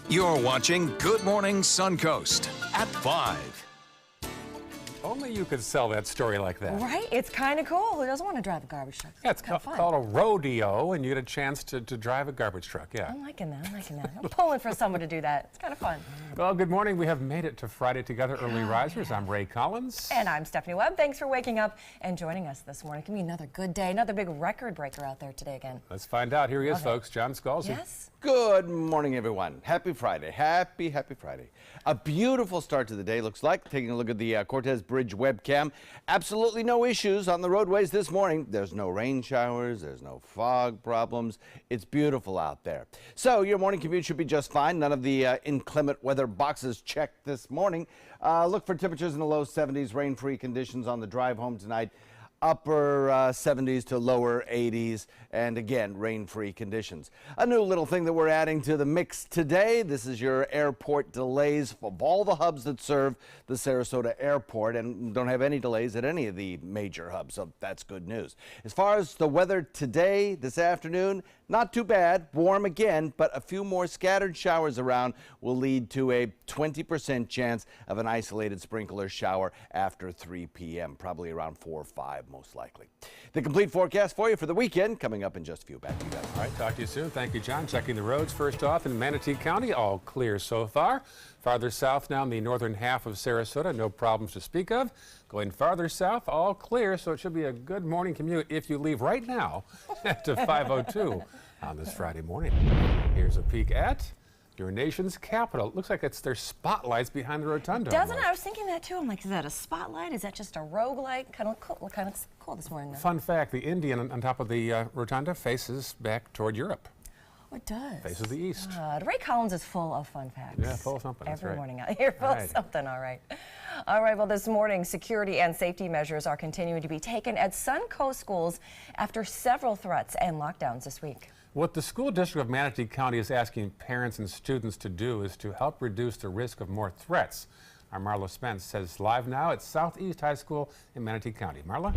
You're watching Good Morning Suncoast at 5. Only you could sell that story like that. Right? It's kind of cool. Who doesn't want to drive a garbage truck? Yeah, it's called a rodeo, and you get a chance to drive a garbage truck, yeah. I'm liking that. I'm pulling for someone to do that. It's kind of fun. Well, good morning. We have made it to Friday together, early risers. I'm Ray Collins. And I'm Stephanie Webb. Thanks for waking up and joining us this morning. It can be another good day, another big record breaker out there today again. Let's find out. Here he is, folks. John Scalzi. Yes? Good morning, everyone. Happy Friday. Happy Friday. A beautiful start to the day, looks like. Taking a look at the Cortez Bridge webcam. Absolutely no issues on the roadways this morning. There's no rain showers. There's no fog problems. It's beautiful out there. So your morning commute should be just fine. None of the inclement weather boxes checked this morning. Look for temperatures in the low 70s, rain-free conditions on the drive home tonight. Upper 70s to lower 80s, and again, rain-free conditions. A new little thing that we're adding to the mix today. This is your airport delays of all the hubs that serve the Sarasota airport, and don't have any delays at any of the major hubs, so that's good news. As far as the weather today, this afternoon, not too bad, warm again, but a few more scattered showers around will lead to a 20% chance of an isolated sprinkler shower after 3 p.m., probably around 4 or 5 most likely. The complete forecast for you for the weekend coming up in just a few. Back to you guys. All right, talk to you soon. Thank you, John. Checking the roads first off in Manatee County, all clear so far. Farther south now in the northern half of Sarasota, no problems to speak of. Going farther south, all clear, so it should be a good morning commute if you leave right now to 5:02 on this Friday morning. Here's a peek at your nation's capital. It looks like there's spotlights behind the rotunda. Doesn't it? I was thinking that too. I'm like, is that a spotlight? Is that just a roguelike? Kind of cool this morning, though. Fun fact, the Indian on top of the rotunda faces back toward Europe. Oh, it does. Faces the east. Ray Collins is full of fun facts. Yeah, full of something. Every right. morning out here, full of something, all right. All right, well, this morning, security and safety measures are continuing to be taken at Suncoast schools after several threats and lockdowns this week. What the school district of Manatee County is asking parents and students to do is to help reduce the risk of more threats. Our Marla Spence says live now at Southeast High School in Manatee County. Marla?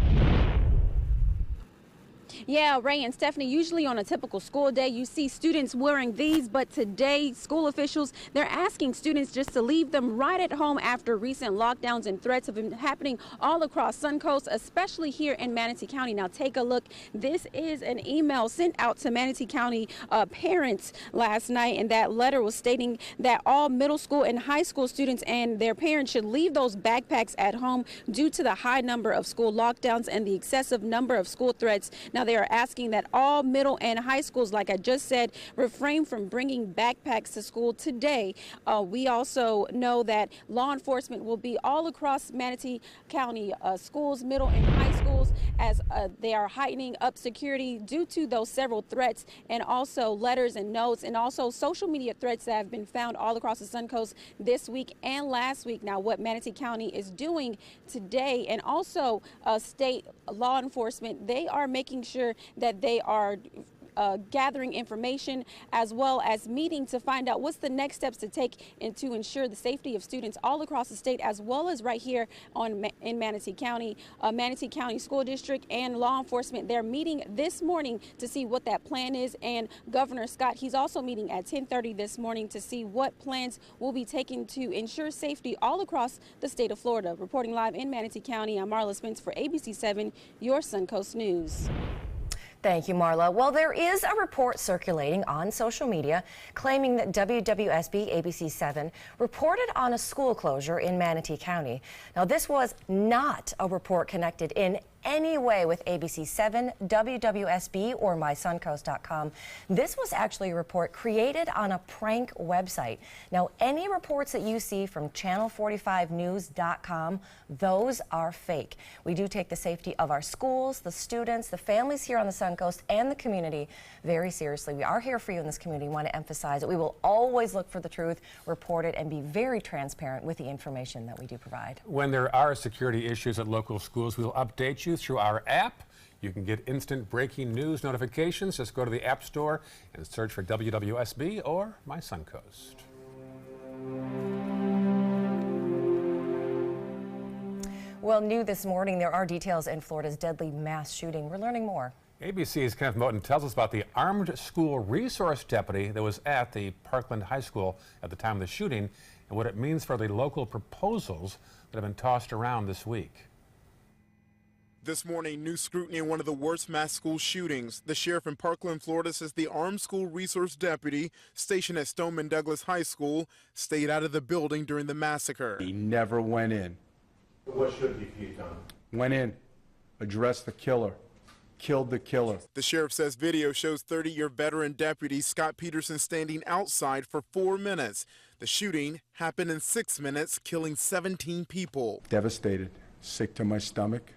Yeah, Ray and Stephanie, usually on a typical school day, you see students wearing these, but today, school officials, they're asking students just to leave them right at home after recent lockdowns and threats have been happening all across Suncoast, especially here in Manatee County. Now, take a look. This is an email sent out to Manatee County parents last night, and that letter was stating that all middle school and high school students and their parents should leave those backpacks at home due to the high number of school lockdowns and the excessive number of school threats. Now, they are asking that all middle and high schools, like I just said, refrain from bringing backpacks to school today. We also know that law enforcement will be all across Manatee County schools, middle and high schools, as they are heightening up security due to those several threats, and also letters and notes, and also social media threats that have been found all across the Suncoast this week and last week. Now, what Manatee County is doing today, and also state law enforcement, they are making sure that they are gathering information as well as meeting to find out what's the next steps to take and to ensure the safety of students all across the state, as well as right here in Manatee County. Manatee County School District and law enforcement, they're meeting this morning to see what that plan is, and Governor Scott, he's also meeting at 10:30 this morning to see what plans will be taken to ensure safety all across the state of Florida. Reporting live in Manatee County, I'm Marla Spence for ABC 7, your Suncoast News. Thank you, Marla. Well, there is a report circulating on social media claiming that WWSB ABC 7 reported on a school closure in Manatee County. Now, this was not a report connected in any way with ABC 7, WWSB, or mysuncoast.com. This was actually a report created on a prank website. Now, any reports that you see from channel45news.com, those are fake. We do take the safety of our schools, the students, the families here on the Suncoast, and the community very seriously. We are here for you in this community. We want to emphasize that we will always look for the truth, report it, and be very transparent with the information that we do provide. When there are security issues at local schools, we'll update you through our app. You can get instant breaking news notifications. Just go to the App Store and search for WWSB or My Suncoast. Well, new this morning, there are details in Florida's deadly mass shooting. We're learning more. ABC's Kenneth Moten tells us about the armed school resource deputy that was at the Parkland High School at the time of the shooting and what it means for the local proposals that have been tossed around this week. This morning, new scrutiny in one of the worst mass school shootings. The sheriff in Parkland, Florida says the armed school resource deputy stationed at Stoneman Douglas High School stayed out of the building during the massacre. He never went in. What should he have done? Went in, addressed the killer, killed the killer. The sheriff says video shows 30-year veteran deputy Scott Peterson standing outside for 4 minutes. The shooting happened in 6 minutes, killing 17 people. Devastated, sick to my stomach.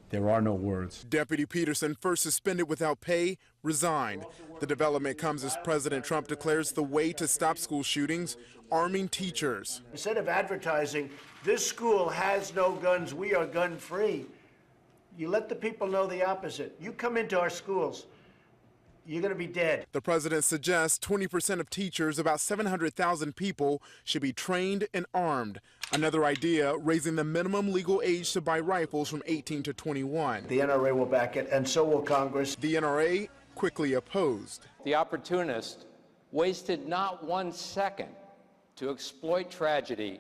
There are no words. Deputy Peterson, first suspended without pay, resigned. The development comes as President Trump declares the way to stop school shootings, arming teachers. Instead of advertising, this school has no guns, we are gun free, you let the people know the opposite. You come into our schools, you're going to be dead. The president suggests 20% of teachers, about 700,000 people, should be trained and armed. Another idea, raising the minimum legal age to buy rifles from 18 to 21. The NRA will back it, and so will Congress. The NRA quickly opposed. The opportunist wasted not 1 second to exploit tragedy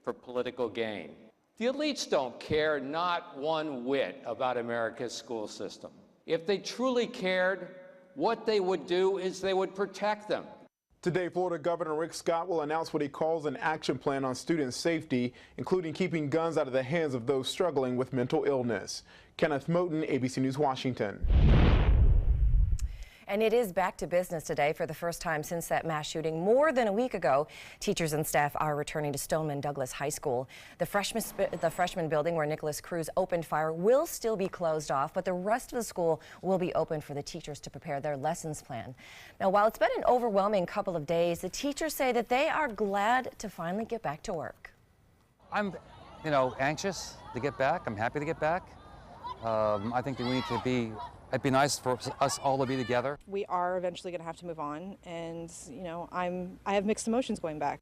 for political gain. The elites don't care not one whit about America's school system. If they truly cared, what they would do is they would protect them. Today, Florida Governor Rick Scott will announce what he calls an action plan on student safety, including keeping guns out of the hands of those struggling with mental illness. Kenneth Moten, ABC News, Washington. And it is back to business today for the first time since that mass shooting more than a week ago. Teachers and staff are returning to Stoneman Douglas High School. The freshman building where Nicholas Cruz opened fire will still be closed off, but the rest of the school will be open for the teachers to prepare their lessons plan. Now, while it's been an overwhelming couple of days, the teachers say that they are glad to finally get back to work. I'm, anxious to get back. I'm happy to get back. I think that we need to be. It'd be nice for us all to be together. We are eventually going to have to move on, and I have mixed emotions going back.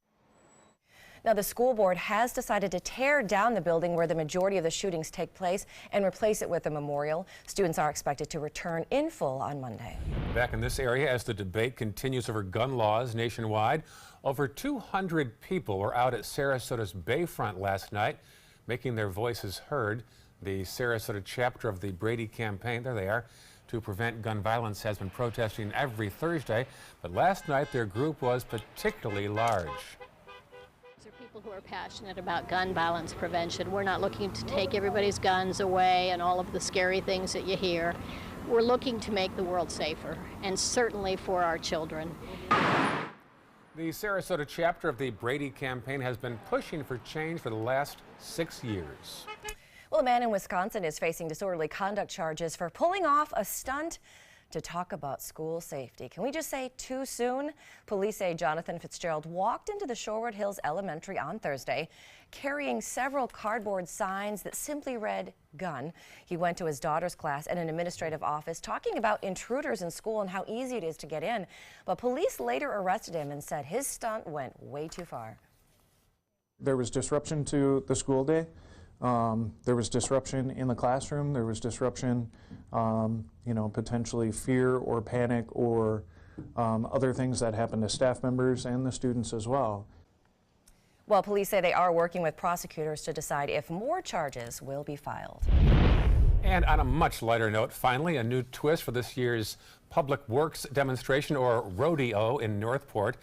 Now, the school board has decided to tear down the building where the majority of the shootings take place and replace it with a memorial. Students are expected to return in full on Monday. Back in this area as the debate continues over gun laws nationwide, over 200 people were out at Sarasota's Bayfront last night, making their voices heard. The Sarasota chapter of the Brady campaign, there they are, to prevent gun violence has been protesting every Thursday, but last night their group was particularly large. These are people who are passionate about gun violence prevention. We're not looking to take everybody's guns away and all of the scary things that you hear. We're looking to make the world safer, and certainly for our children. The Sarasota chapter of the Brady campaign has been pushing for change for the last 6 years. Well, a man in Wisconsin is facing disorderly conduct charges for pulling off a stunt to talk about school safety. Can we just say too soon? Police say Jonathan Fitzgerald walked into the Shoreward Hills Elementary on Thursday carrying several cardboard signs that simply read gun. He went to his daughter's class at an administrative office talking about intruders in school and how easy it is to get in. But police later arrested him and said his stunt went way too far. There was disruption to the school day. There was disruption in the classroom. There was disruption, potentially fear or panic or other things that happened to staff members and the students as well. Well, police say they are working with prosecutors to decide if more charges will be filed. And on a much lighter note, finally, a new twist for this year's Public Works demonstration, or rodeo, in Northport.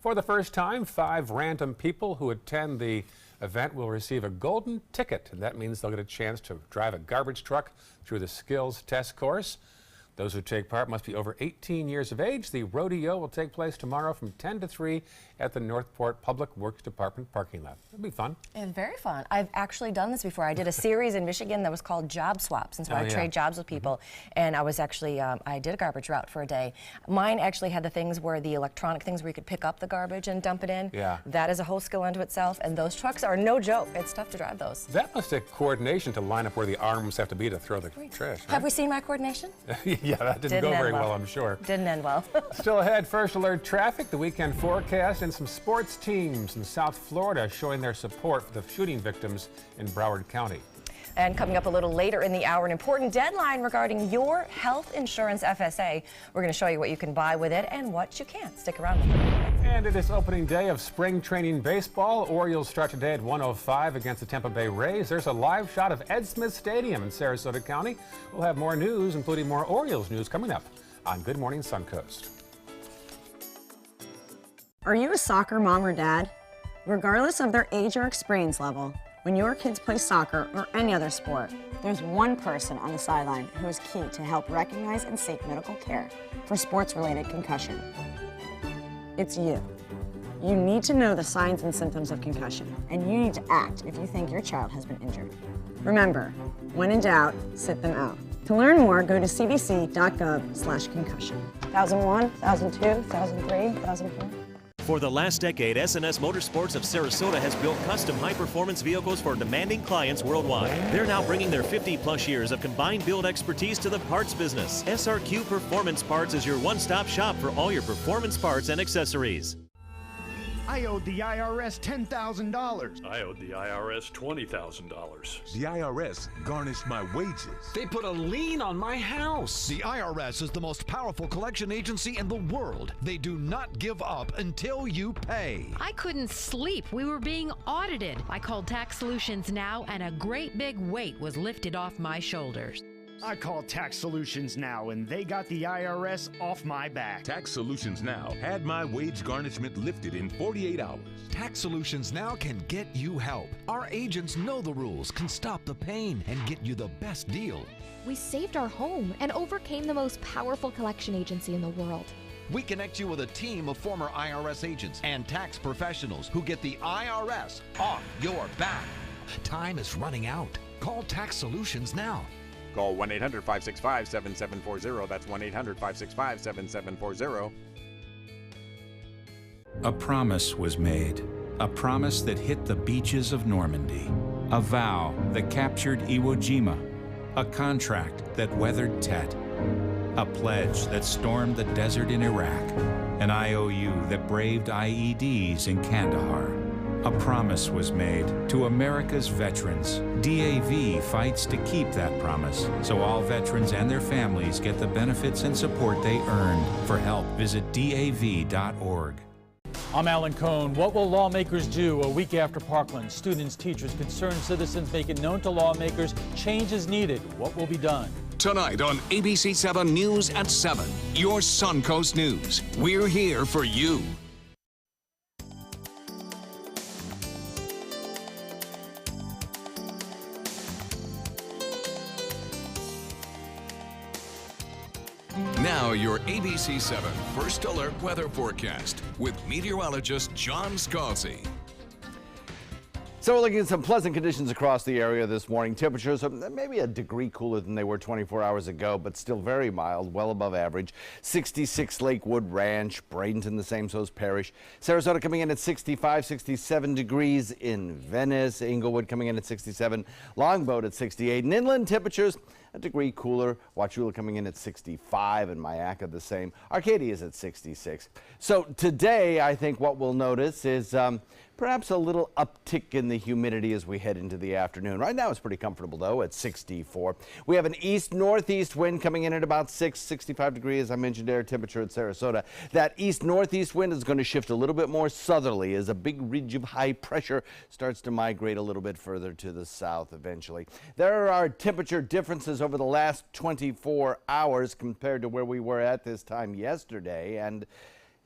For the first time, 5 random people who attend the event will receive a golden ticket, and that means they'll get a chance to drive a garbage truck through the skills test course. Those who take part must be over 18 years of age. The rodeo will take place tomorrow from 10 to 3 at the Northport Public Works Department parking lot. It'll be fun. And very fun. I've actually done this before. I did a series in Michigan that was called Job Swaps, and so I trade jobs with people. And I was actually, I did a garbage route for a day. Mine actually had the things where the electronic things where you could pick up the garbage and dump it in. Yeah. That is a whole skill unto itself, and those trucks are no joke. It's tough to drive those. That must take coordination to line up where the arms have to be to throw the trash. Right? Have we seen my coordination? Yeah, that didn't go very well, I'm sure. Didn't end well. Still ahead, first alert traffic, the weekend forecast, and some sports teams in South Florida showing their support for the shooting victims in Broward County. And coming up a little later in the hour, an important deadline regarding your health insurance FSA. We're going to show you what you can buy with it and what you can't. Stick around. And it is opening day of spring training baseball. Orioles start today at 1:05 against the Tampa Bay Rays. There's a live shot of Ed Smith Stadium in Sarasota County. We'll have more news, including more Orioles news, coming up on Good Morning Suncoast. Are you a soccer mom or dad? Regardless of their age or experience level, when your kids play soccer or any other sport, there's one person on the sideline who is key to help recognize and seek medical care for sports-related concussion. It's you. You need to know the signs and symptoms of concussion, and you need to act if you think your child has been injured. Remember, when in doubt, sit them out. To learn more, go to cdc.gov/concussion. 1001, 1002, 1003, 1004. For the last decade, S&S Motorsports of Sarasota has built custom high-performance vehicles for demanding clients worldwide. They're now bringing their 50-plus years of combined build expertise to the parts business. SRQ Performance Parts is your one-stop shop for all your performance parts and accessories. I owed the IRS $10,000. I owed the IRS $20,000. The IRS garnished my wages. They put a lien on my house. The IRS is the most powerful collection agency in the world. They do not give up until you pay. I couldn't sleep. We were being audited. I called Tax Solutions Now, and a great big weight was lifted off my shoulders. I called Tax Solutions Now, and they got the IRS off my back. Tax Solutions Now had my wage garnishment lifted in 48 hours. Tax Solutions Now can get you help. Our agents know the rules, can stop the pain, and get you the best deal. We saved our home and overcame the most powerful collection agency in the world. We connect you with a team of former IRS agents and tax professionals who get the IRS off your back. Time is running out. Call Tax Solutions Now. Call 1-800-565-7740. That's 1-800-565-7740. A promise was made. A promise that hit the beaches of Normandy. A vow that captured Iwo Jima. A contract that weathered Tet. A pledge that stormed the desert in Iraq. An IOU that braved IEDs in Kandahar. A promise was made to America's veterans. DAV fights to keep that promise, so all veterans and their families get the benefits and support they earned. For help, visit DAV.org. I'm Alan Cohn. What will lawmakers do a week after Parkland? Students, teachers, concerned citizens make it known to lawmakers change is needed. What will be done? Tonight on ABC 7 News at 7, your Suncoast News. We're here for you. Now your ABC 7 First Alert Weather Forecast with meteorologist John Scalzi. So we're looking at some pleasant conditions across the area this morning. Temperatures are maybe a degree cooler than they were 24 hours ago, but still very mild, well above average. 66 Lakewood Ranch, Bradenton, the same so as Parrish. Sarasota coming in at 65, 67 degrees in Venice. Inglewood coming in at 67, Longboat at 68. And inland temperatures a degree cooler. Wauchula coming in at 65 and Mayaca the same. Arcadia is at 66. So today I think what we'll notice is perhaps a little uptick in the humidity as we head into the afternoon. Right now it's pretty comfortable though at 64. We have an east-northeast wind coming in at about 65 degrees. As I mentioned, air temperature at Sarasota. That east-northeast wind is going to shift a little bit more southerly as a big ridge of high pressure starts to migrate a little bit further to the south eventually. There are temperature differences over the last 24 hours compared to where we were at this time yesterday, and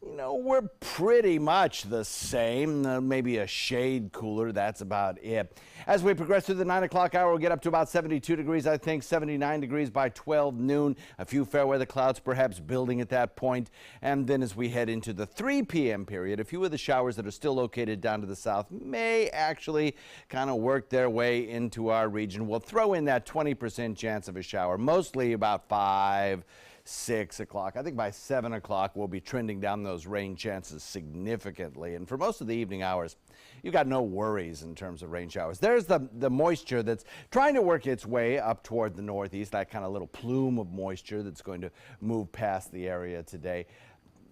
you know, we're pretty much the same, maybe a shade cooler, that's about it. As we progress through the 9 o'clock hour, we'll get up to about 72 degrees, I think, 79 degrees by 12 noon. A few fair weather clouds perhaps building at that point. And then as we head into the 3 p.m. period, a few of the showers that are still located down to the south may actually kind of work their way into our region. We'll throw in that 20% chance of a shower, mostly about 6 o'clock. I think by 7 o'clock we'll be trending down those rain chances significantly. And for most of the evening hours, you've got no worries in terms of rain showers. There's the moisture that's trying to work its way up toward the northeast, that kind of little plume of moisture that's going to move past the area today.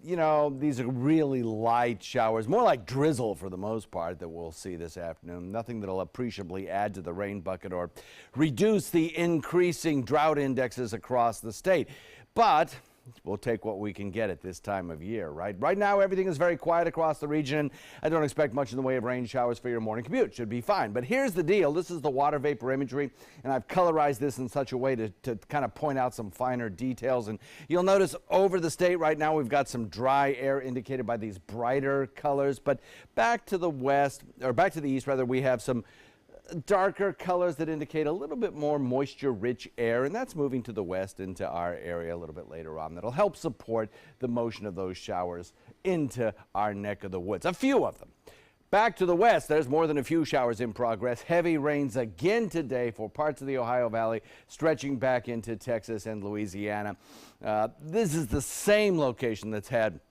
you know, these are really light showers, more like drizzle for the most part that we'll see this afternoon. Nothing that'll appreciably add to the rain bucket or reduce the increasing drought indexes across the state. But we'll take what we can get at this time of year, right? Right now, everything is very quiet across the region. I don't expect much in the way of rain showers for your morning commute. Should be fine. But here's the deal. This is the water vapor imagery, and I've colorized this in such a way to kind of point out some finer details. And you'll notice over the state right now, we've got some dry air indicated by these brighter colors. But back to the west, or back to the east, rather, we have some darker colors that indicate a little bit more moisture-rich air, and that's moving to the west into our area a little bit later on. That'll help support the motion of those showers into our neck of the woods, a few of them. Back to the west, there's more than a few showers in progress. Heavy rains again today for parts of the Ohio Valley, stretching back into Texas and Louisiana. This is the same location that's had,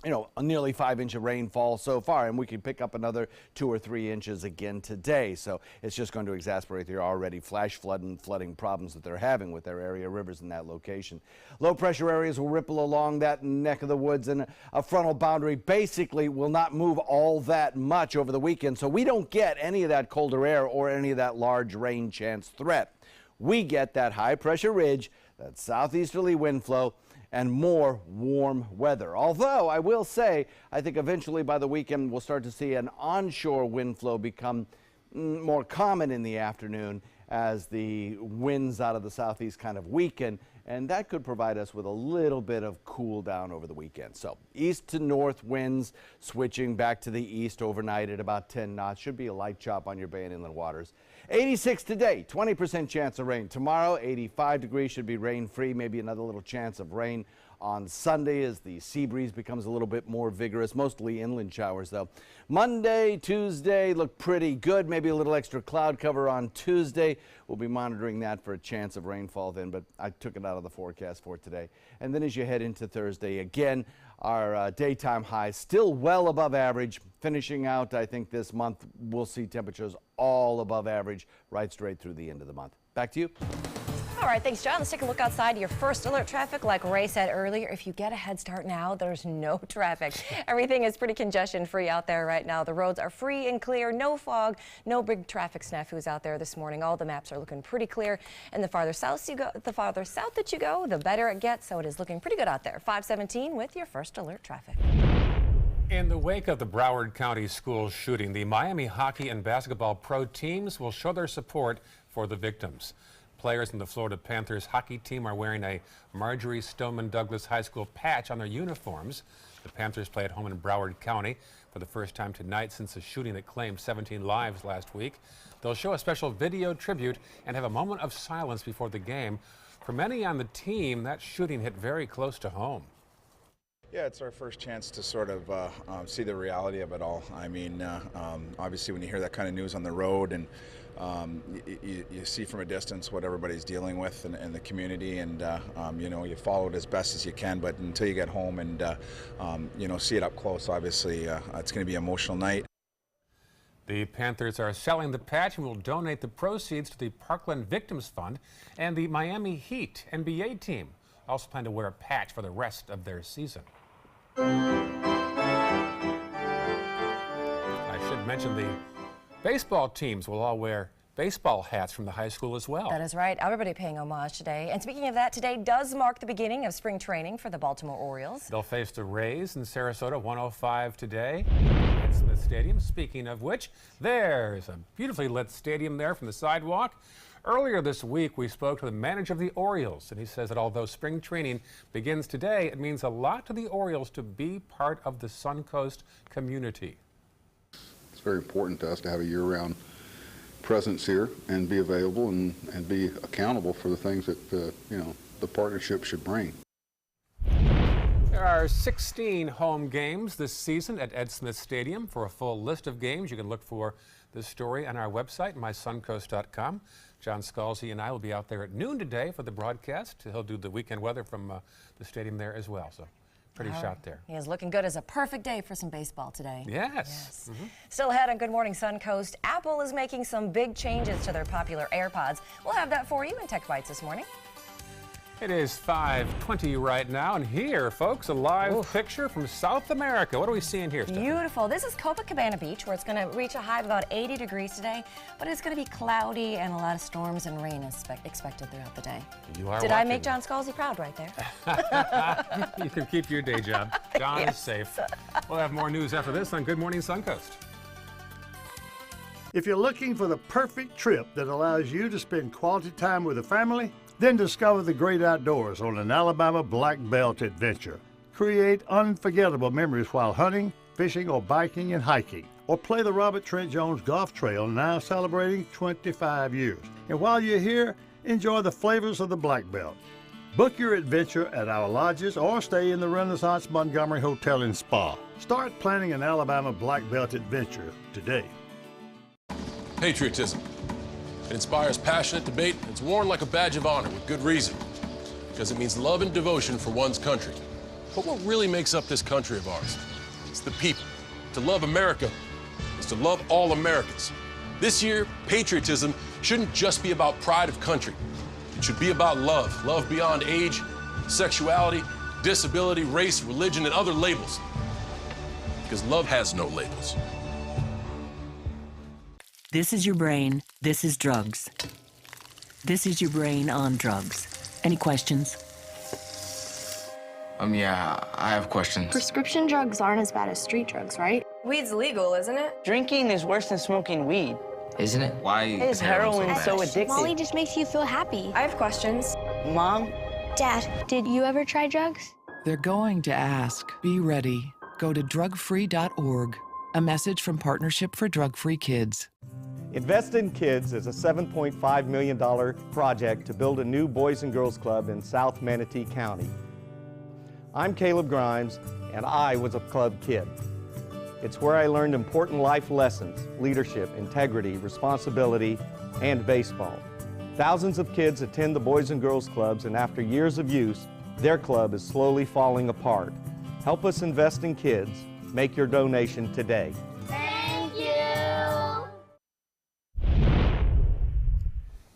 you know, a nearly 5-inch of rainfall so far, and we can pick up another 2 or 3 inches again today. So it's just going to exacerbate their already flash flood and flooding problems that they're having with their area rivers in that location. Low pressure areas will ripple along that neck of the woods, and a frontal boundary basically will not move all that much over the weekend. So we don't get any of that colder air or any of that large rain chance threat. We get that high pressure ridge, that southeasterly wind flow, and more warm weather. Although I will say, I think eventually by the weekend we'll start to see an onshore wind flow become more common in the afternoon as the winds out of the southeast kind of weaken, and that could provide us with a little bit of cool down over the weekend. So east to north winds switching back to the east overnight at about 10 knots. Should be a light chop on your bay and inland waters. 86 today, 20% chance of rain. Tomorrow, 85 degrees, should be rain free. Maybe another little chance of rain on Sunday as the sea breeze becomes a little bit more vigorous, mostly inland showers though. Monday, Tuesday look pretty good. Maybe a little extra cloud cover on Tuesday. We'll be monitoring that for a chance of rainfall then, but I took it out of the forecast for today. And then as you head into Thursday, again, our daytime highs still well above average. Finishing out, I think this month, we'll see temperatures all above average right straight through the end of the month. Back to you. All right, thanks, John. Let's take a look outside. Your first alert traffic, like Ray said earlier, if you get a head start now, there's no traffic. Everything is pretty congestion-free out there right now. The roads are free and clear, no fog, no big traffic snafus out there this morning. All the maps are looking pretty clear. And the farther south you go, the better it gets. So it is looking pretty good out there. 517 with your first alert traffic. In the wake of the Broward County school shooting, the Miami hockey and basketball pro teams will show their support for the victims. Players in the Florida Panthers hockey team are wearing a Marjorie Stoneman Douglas High School patch on their uniforms. The Panthers play at home in Broward County for the first time tonight since a shooting that claimed 17 lives last week. They'll show a special video tribute and have a moment of silence before the game. For many on the team, that shooting hit very close to home. Yeah, it's our first chance to sort of see the reality of it all. I mean, obviously when you hear that kind of news on the road and you see from a distance what everybody's dealing with in the community, and you know, you follow it as best as you can, but until you get home and you know, see it up close, obviously it's going to be an emotional night. The Panthers are selling the patch and will donate the proceeds to the Parkland Victims Fund, and the Miami Heat NBA team also plan to wear a patch for the rest of their season. I should mention the baseball teams will all wear baseball hats from the high school as well. That is right. Everybody paying homage today. And speaking of that, today does mark the beginning of spring training for the Baltimore Orioles. They'll face the Rays in Sarasota, 1:05 today at Smith Stadium. Speaking of which, there's a beautifully lit stadium there from the sidewalk. Earlier this week, we spoke to the manager of the Orioles, and he says that although spring training begins today, it means a lot to the Orioles to be part of the Suncoast community. It's very important to us to have a year-round presence here and be available and be accountable for the things that you know, the partnership should bring. There are 16 home games this season at Ed Smith Stadium. For a full list of games, you can look for this story on our website, mysuncoast.com. John Scalzi and I will be out there at noon today for the broadcast. He'll do the weekend weather from the stadium there as well. So pretty shot there. He is looking good as a perfect day for some baseball today. Yes. Still ahead on Good Morning Suncoast, Apple is making some big changes to their popular AirPods. We'll have that for you in Tech Bites this morning. It is 5:20 right now, and here, folks, a live picture from South America. What are we seeing here, Stephanie? Beautiful. This is Copacabana Beach, where it's going to reach a high of about 80 degrees today, but it's going to be cloudy and a lot of storms and rain expected throughout the day. You are Did I watching. make John Scalzi proud right there? You can keep your day job. John is safe. We'll have more news after this on Good Morning Suncoast. If you're looking for the perfect trip that allows you to spend quality time with a family, then discover the great outdoors on an Alabama Black Belt adventure. Create unforgettable memories while hunting, fishing, or biking and hiking. Or play the Robert Trent Jones Golf Trail, now celebrating 25 years. And while you're here, enjoy the flavors of the Black Belt. Book your adventure at our lodges or stay in the Renaissance Montgomery Hotel and Spa. Start planning an Alabama Black Belt adventure today. Patriotism. It inspires passionate debate, and it's worn like a badge of honor with good reason, because it means love and devotion for one's country. But what really makes up this country of ours? It's the people. To love America is to love all Americans. This year, patriotism shouldn't just be about pride of country. It should be about love. Love beyond age, sexuality, disability, race, religion, and other labels. Because love has no labels. This is your brain. This is drugs. This is your brain on drugs. Any questions? Yeah, I have questions. Prescription drugs aren't as bad as street drugs, right? Weed's legal, isn't it? Drinking is worse than smoking weed. Isn't it? Why is heroin so addictive? Molly just makes you feel happy. I have questions. Mom? Dad, did you ever try drugs? They're going to ask. Be ready. Go to drugfree.org. A message from Partnership for Drug-Free Kids. Invest in Kids is a $7.5 million project to build a new Boys and Girls Club in South Manatee County. I'm Caleb Grimes, and I was a club kid. It's where I learned important life lessons, leadership, integrity, responsibility, and baseball. Thousands of kids attend the Boys and Girls Clubs, and after years of use, their club is slowly falling apart. Help us invest in kids. Make your donation today.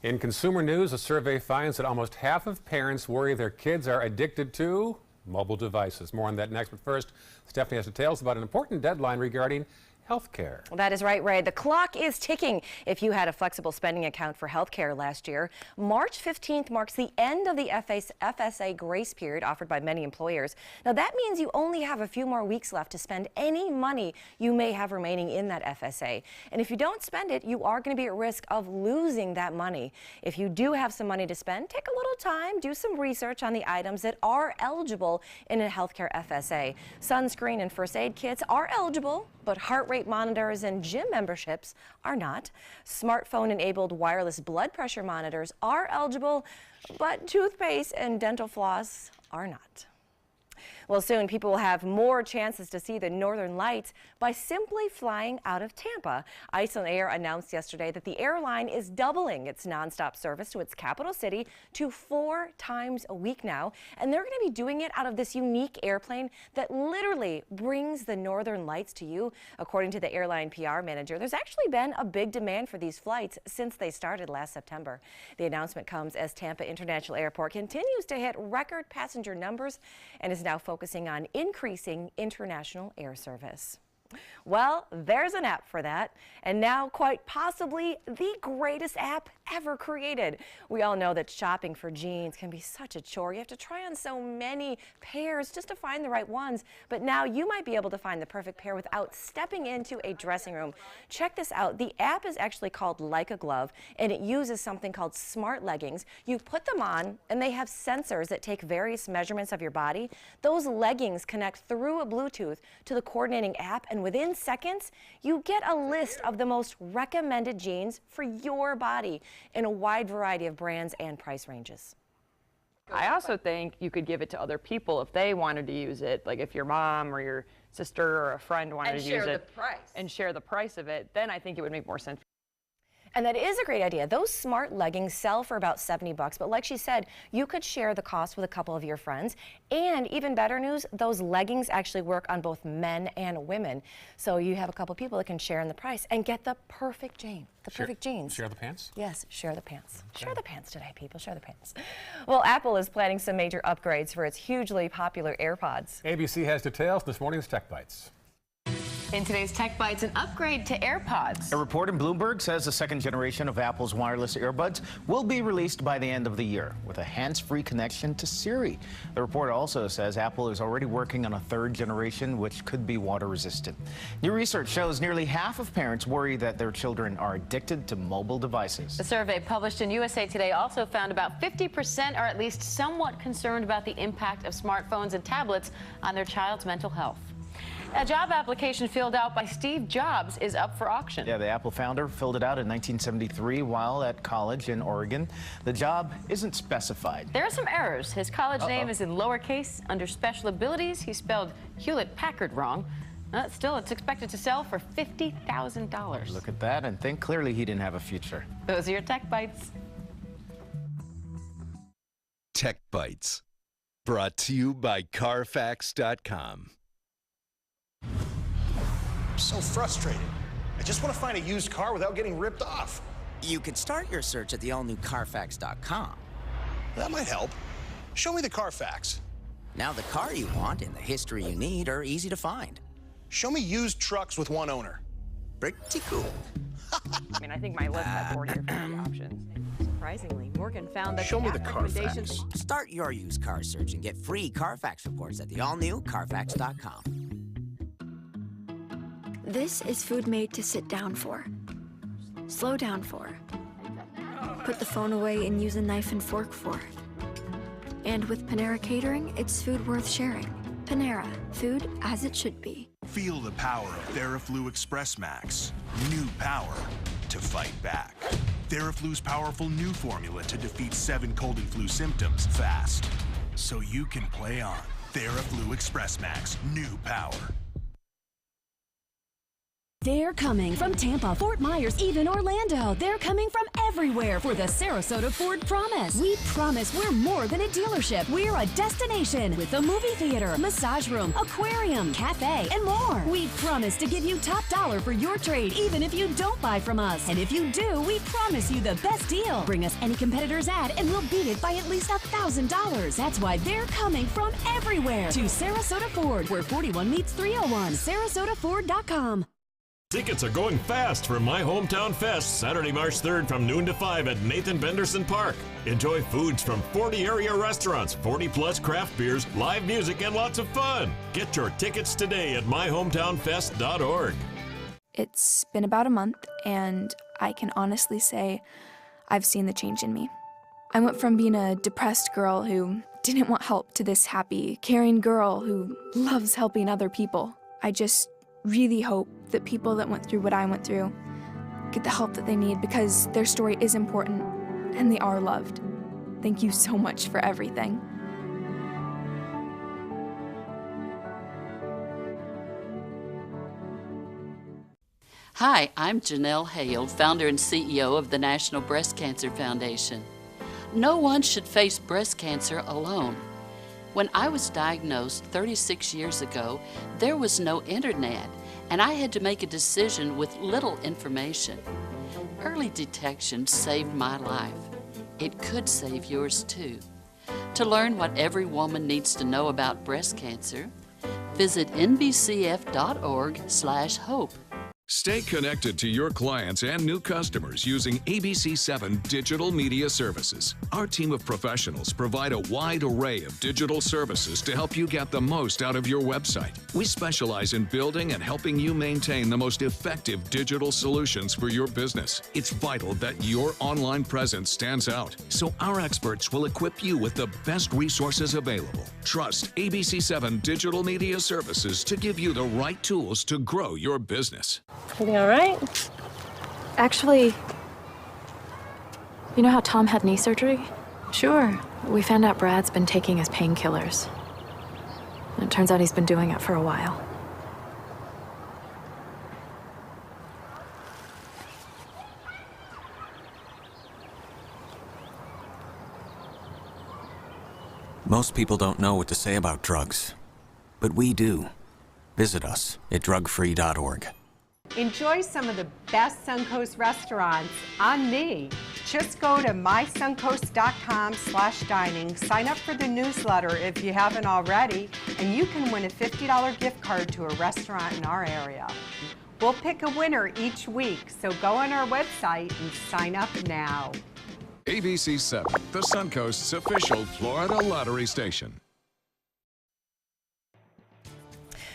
In consumer news, a survey finds that almost half of parents worry their kids are addicted to mobile devices. More on that next, but first, Stephanie has details about an important deadline regarding health care. Well, that is right, Ray. The clock is ticking. If you had a flexible spending account for health care last year, March 15th marks the end of the FSA grace period offered by many employers. Now, that means you only have a few more weeks left to spend any money you may have remaining in that FSA. And if you don't spend it, you are going to be at risk of losing that money. If you do have some money to spend, take a little time, do some research on the items that are eligible in a healthcare FSA. Sunscreen and first aid kits are eligible, but heart rate monitors and gym memberships are not. Smartphone-enabled wireless blood pressure monitors are eligible, but toothpaste and dental floss are not. Well, soon people will have more chances to see the northern lights by simply flying out of Tampa. Iceland Air announced yesterday that the airline is doubling its nonstop service to its capital city to 4 times a week now. And they're going to be doing it out of this unique airplane that literally brings the northern lights to you. According to the airline PR manager, there's actually been a big demand for these flights since they started last September. The announcement comes as Tampa International Airport continues to hit record passenger numbers and is now focusing on increasing international air service. Well, there's an app for that, and now quite possibly the greatest app ever created. We all know that shopping for jeans can be such a chore. You have to try on so many pairs just to find the right ones, but now you might be able to find the perfect pair without stepping into a dressing room. Check this out. The app is actually called Like a Glove, and it uses something called smart leggings. You put them on, and they have sensors that take various measurements of your body. Those leggings connect through a Bluetooth to the coordinating app, and within seconds, you get a list of the most recommended jeans for your body in a wide variety of brands and price ranges. I also think you could give it to other people if they wanted to use it, like if your mom or your sister or a friend wanted to use it and share the price of it, then I think it would make more sense. And that is a great idea. Those smart leggings sell for about $70, but like she said, you could share the cost with a couple of your friends. And even better news, those leggings actually work on both men and women. So you have a couple people that can share in the price and get the perfect jeans. Perfect jeans. Share the pants? Yes, share the pants. Okay. Share the pants today, people. Share the pants. Well, Apple is planning some major upgrades for its hugely popular AirPods. ABC has details this morning's Tech Bites. In today's Tech Bites, an upgrade to AirPods. A report in Bloomberg says the second generation of Apple's wireless earbuds will be released by the end of the year with a hands-free connection to Siri. The report also says Apple is already working on a third generation, which could be water-resistant. New research shows nearly half of parents worry that their children are addicted to mobile devices. A survey published in USA Today also found about 50% are at least somewhat concerned about the impact of smartphones and tablets on their child's mental health. A job application filled out by Steve Jobs is up for auction. Yeah, the Apple founder filled it out in 1973 while at college in Oregon. The job isn't specified. There are some errors. His college name is in lowercase. Under special abilities, he spelled Hewlett-Packard wrong. Still, it's expected to sell for $50,000. Look at that and think clearly he didn't have a future. Those are your Tech Bites. Tech Bites, brought to you by Carfax.com. So frustrated. I just want to find a used car without getting ripped off. You could start your search at the all-new Carfax.com. That might help. Show me the Carfax. Now the car you want and the history you need are easy to find. Show me used trucks with one owner. Pretty cool. I mean, I think my list had 40 or 50 options. Surprisingly, Morgan found that Show me the recommendations. Carfax. Start your used car search and get free Carfax reports at the all-new Carfax.com. This is food made to sit down for. Slow down for. Put the phone away and use a knife and fork for. And with Panera Catering, it's food worth sharing. Panera, food as it should be. Feel the power of TheraFlu Express Max. New power to fight back. TheraFlu's powerful new formula to defeat 7 cold and flu symptoms fast. So you can play on. TheraFlu Express Max. New power. They're coming from Tampa, Fort Myers, even Orlando. They're coming from everywhere for the Sarasota Ford Promise. We promise we're more than a dealership. We're a destination with a movie theater, massage room, aquarium, cafe, and more. We promise to give you top dollar for your trade, even if you don't buy from us. And if you do, we promise you the best deal. Bring us any competitor's ad and we'll beat it by at least $1,000. That's why they're coming from everywhere to Sarasota Ford, where 41 meets 301. SarasotaFord.com. Tickets are going fast for My Hometown Fest, Saturday, March 3rd from noon to 5 at Nathan Benderson Park. Enjoy foods from 40 area restaurants, 40-plus craft beers, live music, and lots of fun. Get your tickets today at myhometownfest.org. It's been about a month, and I can honestly say I've seen the change in me. I went from being a depressed girl who didn't want help to this happy, caring girl who loves helping other people. I just really hope that people that went through what I went through get the help that they need, because their story is important and they are loved. Thank you so much for everything. Hi, I'm Janelle Hale, founder and CEO of the National Breast Cancer Foundation. No one should face breast cancer alone. When I was diagnosed 36 years ago, there was no internet, and I had to make a decision with little information. Early detection saved my life. It could save yours too. To learn what every woman needs to know about breast cancer, visit nbcf.org/hope. Stay connected to your clients and new customers using ABC7 Digital Media Services. Our team of professionals provide a wide array of digital services to help you get the most out of your website. We specialize in building and helping you maintain the most effective digital solutions for your business. It's vital that your online presence stands out, so our experts will equip you with the best resources available. Trust ABC7 Digital Media Services to give you the right tools to grow your business. Everything all right? Actually, you know how Tom had knee surgery? Sure. We found out Brad's been taking his painkillers. And it turns out he's been doing it for a while. Most people don't know what to say about drugs, but we do. Visit us at drugfree.org. Enjoy some of the best Suncoast restaurants on me. Just go to mysuncoast.com/dining, sign up for the newsletter if you haven't already, and you can win a $50 gift card to a restaurant in our area. We'll pick a winner each week, so go on our website and sign up now. ABC 7, the Suncoast's official Florida lottery station.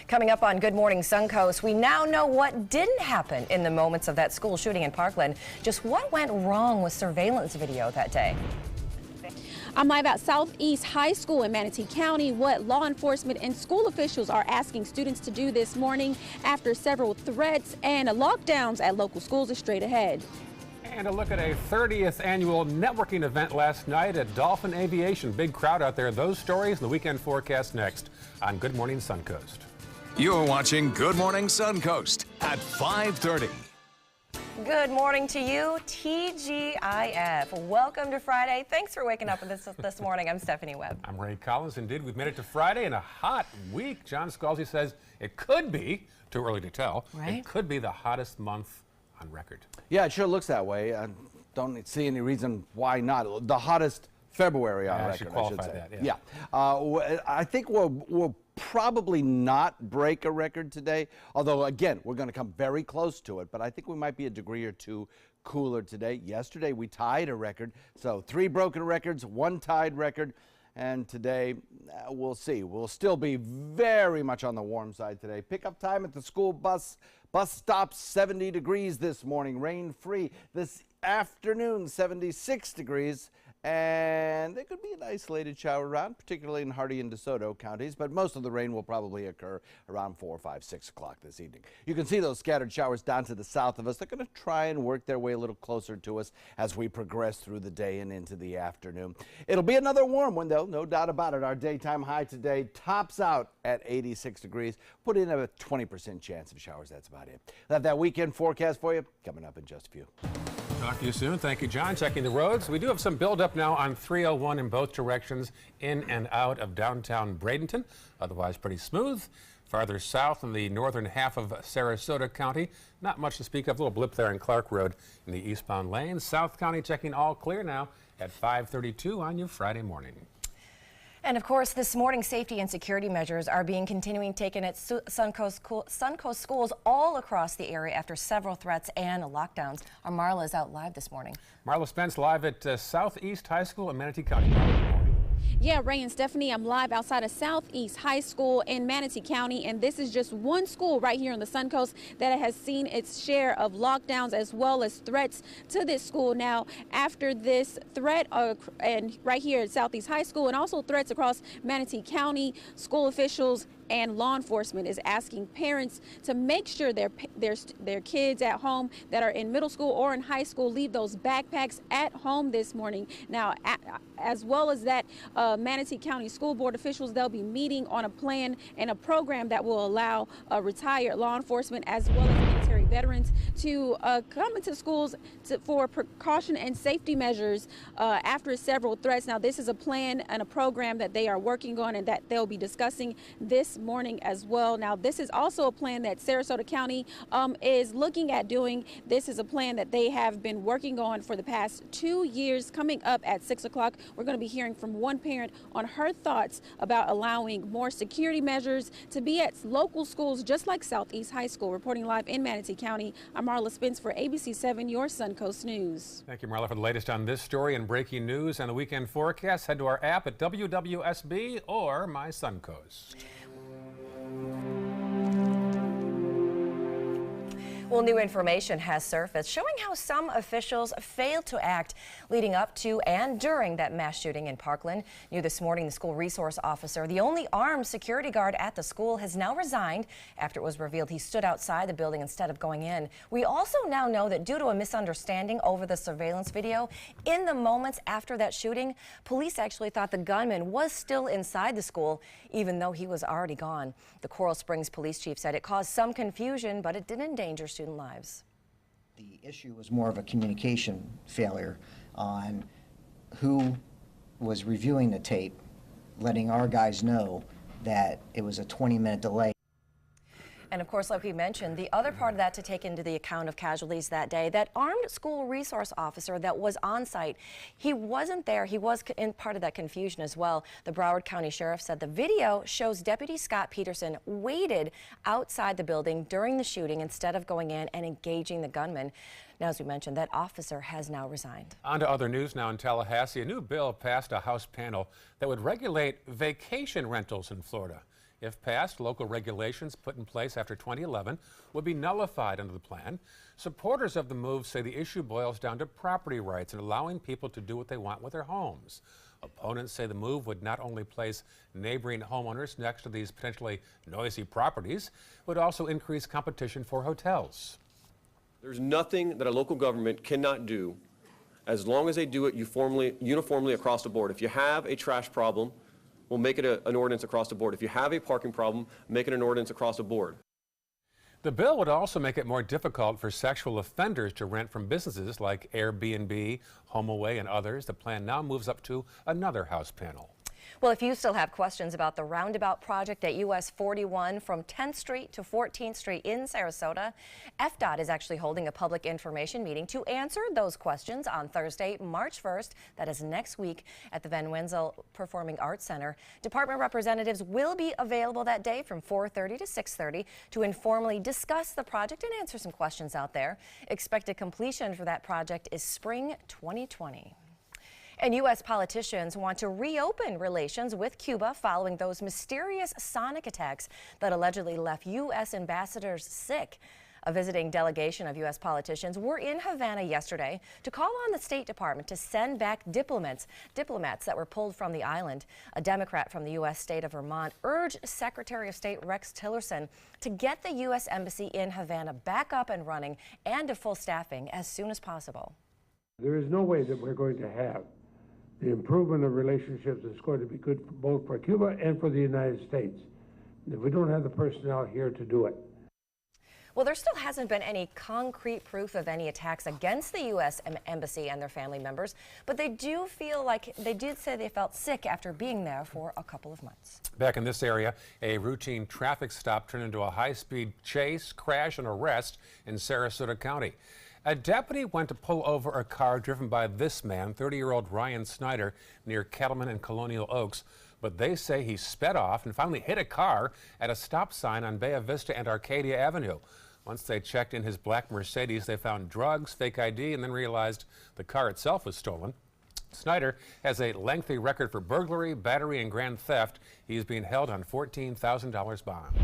Coming up on Good Morning Suncoast, we now know what didn't happen in the moments of that school shooting in Parkland. Just what went wrong with surveillance video that day. I'm live at Southeast High School in Manatee County. What law enforcement and school officials are asking students to do this morning after several threats and lockdowns at local schools is straight ahead. And a look at a 30th annual networking event last night at Dolphin Aviation. Big crowd out there. Those stories and the weekend forecast next on Good Morning Suncoast. You're watching Good Morning Suncoast at 5:30. Good morning to you, TGIF. Welcome to Friday. Thanks for waking up with us this morning. I'm Stephanie Webb. I'm Ray Collins. Indeed, we've made it to Friday and a hot week. John Scalzi says it could be, too early to tell, right? It could be the hottest month on record. Yeah, it sure looks that way. I don't see any reason why not. The hottest February on record, I should say. That, yeah. I think we'll probably not break a record today, although, again, we're going to come very close to it, but I think we might be a degree or two cooler today. Yesterday, we tied a record, so 3 broken records, 1 tied record, and today, we'll see. We'll still be very much on the warm side today. Pickup time at the school bus stop, 70 degrees this morning, rain-free. This afternoon, 76 degrees. And there could be an isolated shower around, particularly in Hardee and DeSoto counties, but most of the rain will probably occur around 4, 5, 6 o'clock this evening. You can see those scattered showers down to the south of us. They're going to try and work their way a little closer to us as we progress through the day and into the afternoon. It'll be another warm one, though, no doubt about it. Our daytime high today tops out at 86 degrees. Put in a 20% chance of showers. That's about it. We'll have that weekend forecast for you coming up in just a few. Talk to you soon. Thank you, John. Checking the roads. We do have some buildup now on 301 in both directions, in and out of downtown Bradenton. Otherwise, pretty smooth. Farther south in the northern half of Sarasota County, not much to speak of. A little blip there in Clark Road in the eastbound lane. South County checking all clear now at 5:32 on your Friday morning. And of course, this morning, safety and security measures are being continuing taken at Suncoast schools all across the area after several threats and lockdowns. Our Marla is out live this morning. Marla Spence live at Southeast High School in Manatee County. Marla, good morning. Yeah, Ray and Stephanie, I'm live outside of Southeast High School in Manatee County, and this is just one school right here on the Suncoast that has seen its share of lockdowns as well as threats to this school. Now, after this threat and right here at Southeast High School and also threats across Manatee County, school officials and law enforcement is asking parents to make sure their kids at home that are in middle school or in high school leave those backpacks at home this morning. Now, as well as that, Manatee County School Board officials, they'll be meeting on a plan and a program that will allow retired law enforcement as well as military veterans to come into schools for precaution and safety measures after several threats. Now, this is a plan and a program that they are working on and that they'll be discussing this morning as well. Now, this is also a plan that Sarasota County is looking at doing. This is a plan that they have been working on for the past 2 years. Coming up at 6 o'clock, we're going to be hearing from one parent on her thoughts about allowing more security measures to be at local schools just like Southeast High School. Reporting live in Manatee County, I'm Marla Spence for ABC 7, your Suncoast News. Thank you, Marla, for the latest on this story and breaking news and the weekend forecast. Head to our app at WWSB or My Suncoast. Well, new information has surfaced showing how some officials failed to act leading up to and during that mass shooting in Parkland. New this morning, the school resource officer, the only armed security guard at the school, has now resigned after it was revealed he stood outside the building instead of going in. We also now know that due to a misunderstanding over the surveillance video, in the moments after that shooting, police actually thought the gunman was still inside the school, even though he was already gone. The Coral Springs police chief said it caused some confusion, but it didn't endanger student lives. The issue was more of a communication failure on who was reviewing the tape letting our guys know that it was a 20-minute delay. And of course, like we mentioned, the other part of that to take into the account of casualties that day, that armed school resource officer that was on site, he wasn't there. He was in part of that confusion as well. The Broward County Sheriff said the video shows Deputy Scott Peterson waited outside the building during the shooting instead of going in and engaging the gunman. Now, as we mentioned, that officer has now resigned. On to other news now in Tallahassee. A new bill passed a House panel that would regulate vacation rentals in Florida. If passed, local regulations put in place after 2011 would be nullified under the plan. Supporters of the move say the issue boils down to property rights and allowing people to do what they want with their homes. Opponents say the move would not only place neighboring homeowners next to these potentially noisy properties, it would also increase competition for hotels. There's nothing that a local government cannot do as long as they do it uniformly across the board. If you have a trash problem, we'll make it an ordinance across the board. If you have a parking problem, make it an ordinance across the board. The bill would also make it more difficult for sexual offenders to rent from businesses like Airbnb, HomeAway, and others. The plan now moves up to another House panel. Well, if you still have questions about the roundabout project at US 41 from 10th Street to 14th Street in Sarasota, FDOT is actually holding a public information meeting to answer those questions on Thursday, March 1st. That is next week at the Van Wenzel Performing Arts Center. Department representatives will be available that day from 4:30 to 6:30 to informally discuss the project and answer some questions out there. Expected completion for that project is spring 2020. And U.S. politicians want to reopen relations with Cuba following those mysterious sonic attacks that allegedly left U.S. ambassadors sick. A visiting delegation of U.S. politicians were in Havana yesterday to call on the State Department to send back diplomats that were pulled from the island. A Democrat from the U.S. state of Vermont urged Secretary of State Rex Tillerson to get the U.S. Embassy in Havana back up and running and to full staffing as soon as possible. There is no way that we're going to have the improvement of relationships that's going to be good for both for Cuba and for the United States if we don't have the personnel here to do it. Well, there still hasn't been any concrete proof of any attacks against the U.S. Embassy and their family members, but they do feel like they did say they felt sick after being there for a couple of months. Back in this area, a routine traffic stop turned into a high-speed chase, crash, and arrest in Sarasota County. A deputy went to pull over a car driven by this man, 30-year-old Ryan Snyder, near Cattleman and Colonial Oaks. But they say he sped off and finally hit a car at a stop sign on Bay Vista and Arcadia Avenue. Once they checked in his black Mercedes, they found drugs, fake ID, and then realized the car itself was stolen. Snyder has a lengthy record for burglary, battery, and grand theft. He's being held on $14,000 bond.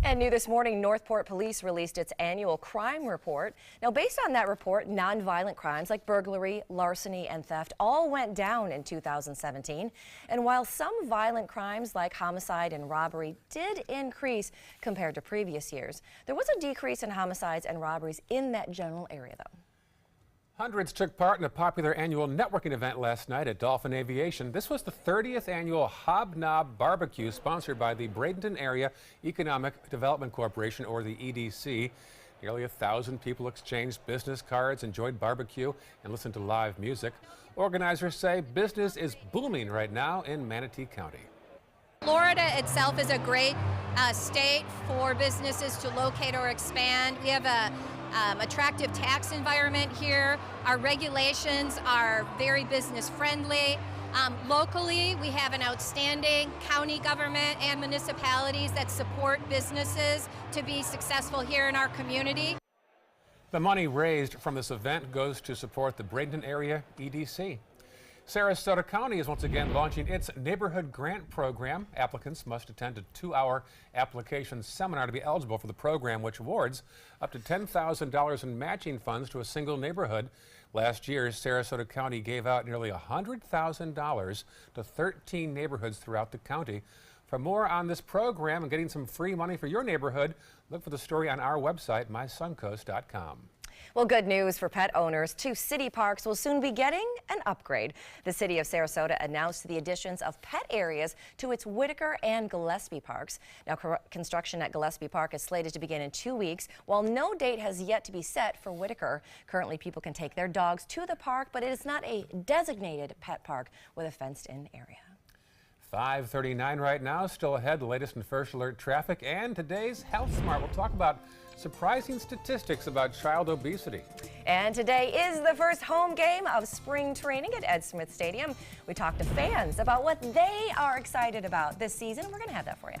And new this morning, Northport Police released its annual crime report. Now, based on that report, nonviolent crimes like burglary, larceny, and theft all went down in 2017. And while some violent crimes like homicide and robbery did increase compared to previous years, there was a decrease in homicides and robberies in that general area, though. Hundreds took part in a popular annual networking event last night at Dolphin Aviation. This was the 30th annual Hobnob Barbecue sponsored by the Bradenton Area Economic Development Corporation, or the EDC. Nearly 1,000 people exchanged business cards, enjoyed barbecue, and listened to live music. Organizers say business is booming right now in Manatee County. Florida itself is a great state for businesses to locate or expand. We have a attractive tax environment here. Our regulations are very business friendly. Locally, we have an outstanding county government and municipalities that support businesses to be successful here in our community. The money raised from this event goes to support the Bradenton Area EDC. Sarasota County is once again launching its Neighborhood Grant Program. Applicants must attend a 2-hour application seminar to be eligible for the program, which awards up to $10,000 in matching funds to a single neighborhood. Last year, Sarasota County gave out nearly $100,000 to 13 neighborhoods throughout the county. For more on this program and getting some free money for your neighborhood, look for the story on our website, mysuncoast.com. Well, good news for pet owners. 2 city parks will soon be getting an upgrade. The city of Sarasota announced the additions of pet areas to its Whitaker and Gillespie parks. Now, construction at Gillespie Park is slated to begin in 2 weeks, while no date has yet to be set for Whitaker. Currently, people can take their dogs to the park, but it is not a designated pet park with a fenced-in area. 5:39 right now. Still ahead, the latest in First Alert traffic and today's Health Smart. We'll talk about surprising statistics about child obesity. And today is the first home game of spring training at Ed Smith Stadium. We talked to fans about what they are excited about this season. We're going to have that for you.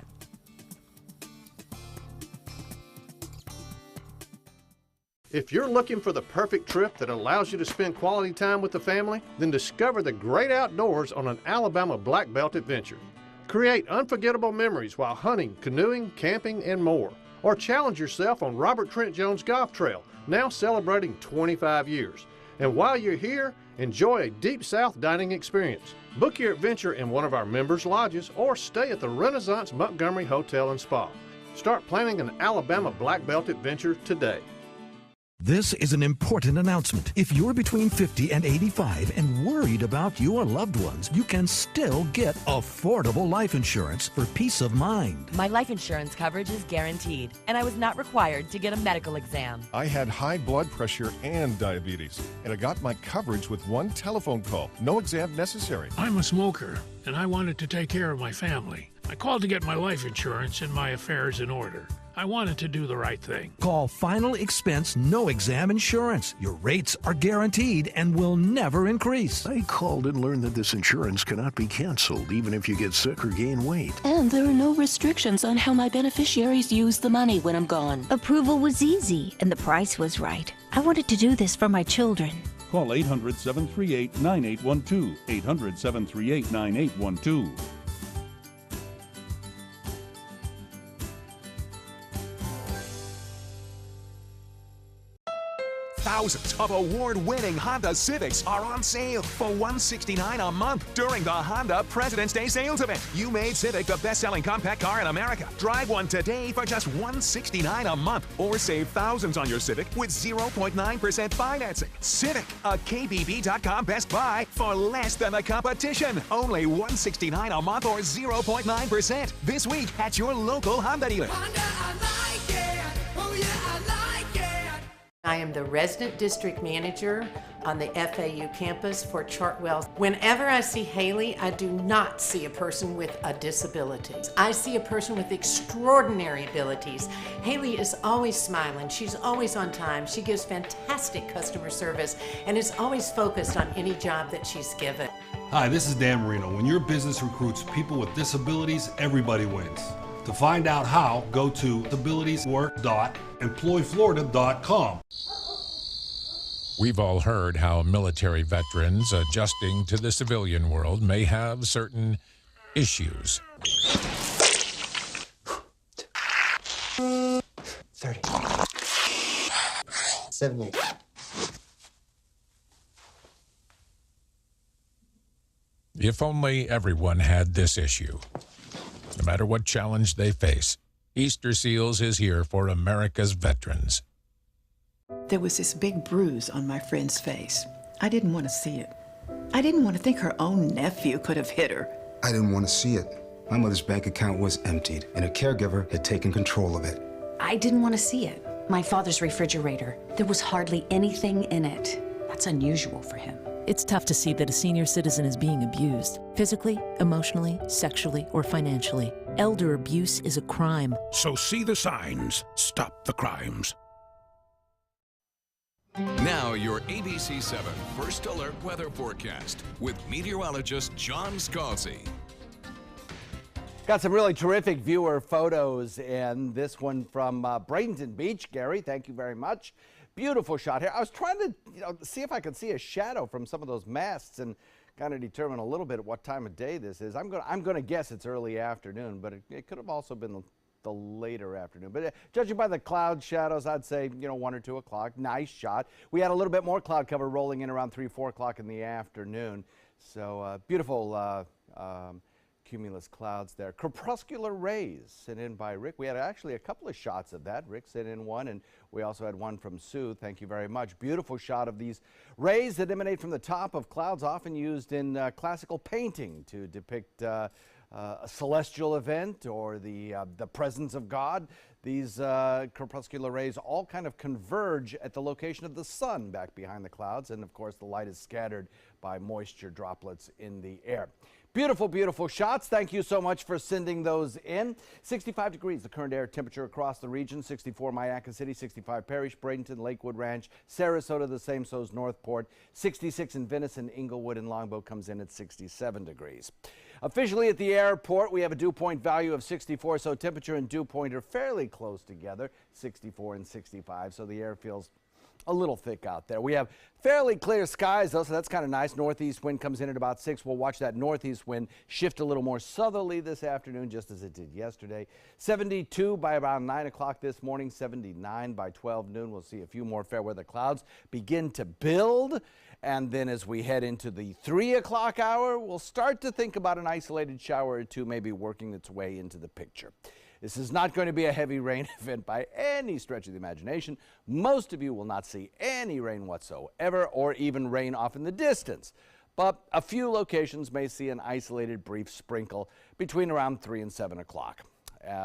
If you're looking for the perfect trip that allows you to spend quality time with the family, then discover the great outdoors on an Alabama Black Belt adventure. Create unforgettable memories while hunting, canoeing, camping, and more. Or challenge yourself on Robert Trent Jones Golf Trail, now celebrating 25 years. And while you're here, enjoy a Deep South dining experience. Book your adventure in one of our members' lodges or stay at the Renaissance Montgomery Hotel and Spa. Start planning an Alabama Black Belt adventure today. This is an important announcement. If you're between 50 and 85 and worried about your loved ones, you can still get affordable life insurance for peace of mind. My life insurance coverage is guaranteed, and I was not required to get a medical exam. I had high blood pressure and diabetes, and I got my coverage with one telephone call. No exam necessary. I'm a smoker, and I wanted to take care of my family. I called to get my life insurance and my affairs in order. I wanted to do the right thing. Call Final Expense No Exam Insurance. Your rates are guaranteed and will never increase. I called and learned that this insurance cannot be canceled even if you get sick or gain weight. And there are no restrictions on how my beneficiaries use the money when I'm gone. Approval was easy and the price was right. I wanted to do this for my children. Call 800-738-9812. 800-738-9812. Thousands of award-winning Honda Civics are on sale for $169 a month during the Honda President's Day sales event. You made Civic the best-selling compact car in America. Drive one today for just $169 a month or save thousands on your Civic with 0.9% financing. Civic, a KBB.com best buy for less than the competition. Only $169 a month or 0.9% this week at your local Honda dealer. Honda, I like it. Oh yeah, I like it. I am the resident district manager on the FAU campus for Chartwell. Whenever I see Haley, I do not see a person with a disability. I see a person with extraordinary abilities. Haley is always smiling. She's always on time. She gives fantastic customer service and is always focused on any job that she's given. Hi, this is Dan Marino. When your business recruits people with disabilities, everybody wins. To find out how, go to disabilitieswork.employflorida.com. We've all heard how military veterans adjusting to the civilian world may have certain issues. 30. 78. If only everyone had this issue. No matter what challenge they face, Easter Seals is here for America's veterans. There was this big bruise on my friend's face. I didn't want to see it. I didn't want to think her own nephew could have hit her. I didn't want to see it. My mother's bank account was emptied, and a caregiver had taken control of it. I didn't want to see it. My father's refrigerator. There was hardly anything in it. That's unusual for him. It's tough to see that a senior citizen is being abused, physically, emotionally, sexually, or financially. Elder abuse is a crime. So see the signs, stop the crimes. Now your ABC 7 First Alert weather forecast with meteorologist John Scalzi. Got some really terrific viewer photos, and this one from Bradenton Beach. Gary, thank you very much. Beautiful shot here. I was trying to see if I could see a shadow from some of those masts and kind of determine a little bit what time of day this is. I'm going to guess it's early afternoon, but it could have also been the later afternoon. But judging by the cloud shadows, I'd say 1 or 2 o'clock. Nice shot. We had a little bit more cloud cover rolling in around 3, 4 o'clock in the afternoon. So beautiful cumulus clouds there. Crepuscular rays sent in by Rick. We had actually a couple of shots of that. Rick sent in one, and we also had one from Sue. Thank you very much. Beautiful shot of these rays that emanate from the top of clouds, often used in classical painting to depict a celestial event or the presence of God. These crepuscular rays all kind of converge at the location of the sun back behind the clouds, and of course the light is scattered by moisture droplets in the air. Beautiful, beautiful shots. Thank you so much for sending those in. 65 degrees, the current air temperature across the region. 64 Mayaca City, 65 Parrish, Bradenton, Lakewood Ranch, Sarasota, the same, so's Northport. 66 in Venice, and Inglewood and Longboat comes in at 67 degrees. Officially at the airport, we have a dew point value of 64, so temperature and dew point are fairly close together, 64 and 65, so the air feels a little thick out there. We have fairly clear skies, though, so that's kind of nice. Northeast wind comes in at about 6. We'll watch that northeast wind shift a little more southerly this afternoon, just as it did yesterday. 72 by about 9 o'clock this morning, 79 by 12 noon. We'll see a few more fair weather clouds begin to build. And then as we head into the 3 o'clock hour, we'll start to think about an isolated shower or two maybe working its way into the picture. This is not going to be a heavy rain event by any stretch of the imagination. Most of you will not see any rain whatsoever or even rain off in the distance. But a few locations may see an isolated brief sprinkle between around 3 and 7 o'clock.